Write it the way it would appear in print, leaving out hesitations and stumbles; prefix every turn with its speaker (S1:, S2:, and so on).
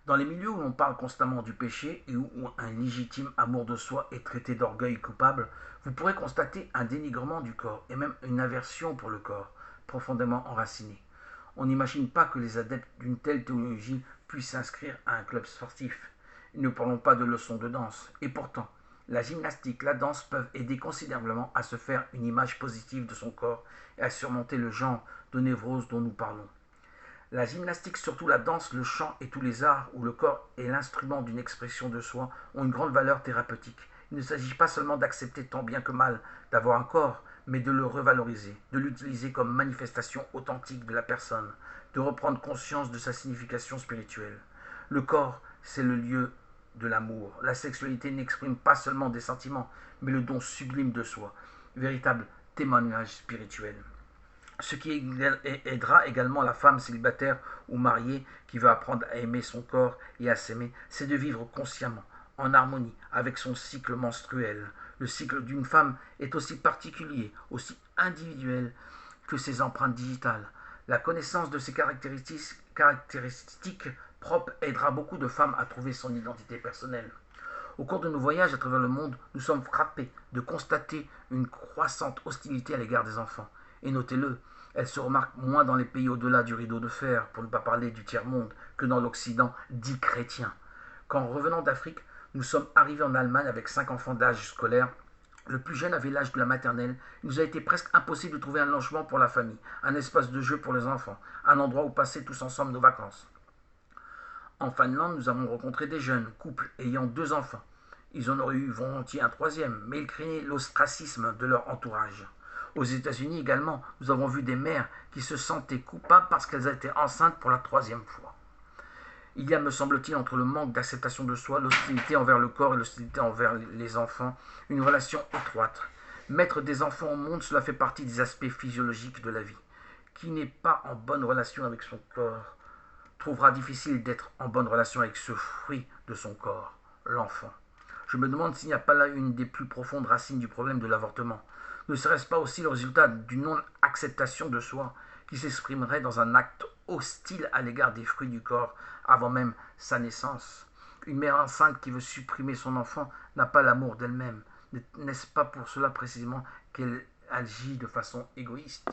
S1: Dans les milieux où l'on parle constamment du péché et où un légitime amour de soi est traité d'orgueil coupable, vous pourrez constater un dénigrement du corps et même une aversion pour le corps, profondément enracinée. On n'imagine pas que les adeptes d'une telle théologie puissent s'inscrire à un club sportif. Et ne parlons pas de leçons de danse. Et pourtant, la gymnastique, la danse peuvent aider considérablement à se faire une image positive de son corps et à surmonter le genre de névrose dont nous parlons. La gymnastique, surtout la danse, le chant et tous les arts où le corps est l'instrument d'une expression de soi ont une grande valeur thérapeutique. Il ne s'agit pas seulement d'accepter tant bien que mal d'avoir un corps, mais de le revaloriser, de l'utiliser comme manifestation authentique de la personne, de reprendre conscience de sa signification spirituelle. Le corps, c'est le lieu de l'amour. La sexualité n'exprime pas seulement des sentiments, mais le don sublime de soi, véritable témoignage spirituel. Ce qui aidera également la femme célibataire ou mariée qui veut apprendre à aimer son corps et à s'aimer, c'est de vivre consciemment, en harmonie avec son cycle menstruel. Le cycle d'une femme est aussi particulier, aussi individuel que ses empreintes digitales. La connaissance de ces caractéristiques propres aidera beaucoup de femmes à trouver son identité personnelle. Au cours de nos voyages à travers le monde, nous sommes frappés de constater une croissante hostilité à l'égard des enfants. Et notez-le, elle se remarque moins dans les pays au-delà du rideau de fer, pour ne pas parler du tiers-monde, que dans l'Occident dit chrétien. Quand revenant d'Afrique, nous sommes arrivés en Allemagne avec 5 enfants d'âge scolaire. Le plus jeune avait l'âge de la maternelle. Il nous a été presque impossible de trouver un logement pour la famille, un espace de jeu pour les enfants, un endroit où passer tous ensemble nos vacances. En Finlande, nous avons rencontré des jeunes couples ayant 2 enfants. Ils en auraient eu volontiers un troisième, mais ils craignaient l'ostracisme de leur entourage. Aux États-Unis également, nous avons vu des mères qui se sentaient coupables parce qu'elles étaient enceintes pour la 3e fois. Il y a, me semble-t-il, entre le manque d'acceptation de soi, l'hostilité envers le corps et l'hostilité envers les enfants, une relation étroite. Mettre des enfants au monde, cela fait partie des aspects physiologiques de la vie. Qui n'est pas en bonne relation avec son corps trouvera difficile d'être en bonne relation avec ce fruit de son corps, l'enfant. Je me demande s'il n'y a pas là une des plus profondes racines du problème de l'avortement. Ne serait-ce pas aussi le résultat d'une non-acceptation de soi qui s'exprimerait dans un acte hostile à l'égard des fruits du corps avant même sa naissance? Une mère enceinte qui veut supprimer son enfant n'a pas l'amour d'elle-même. N'est-ce pas pour cela précisément qu'elle agit de façon égoïste?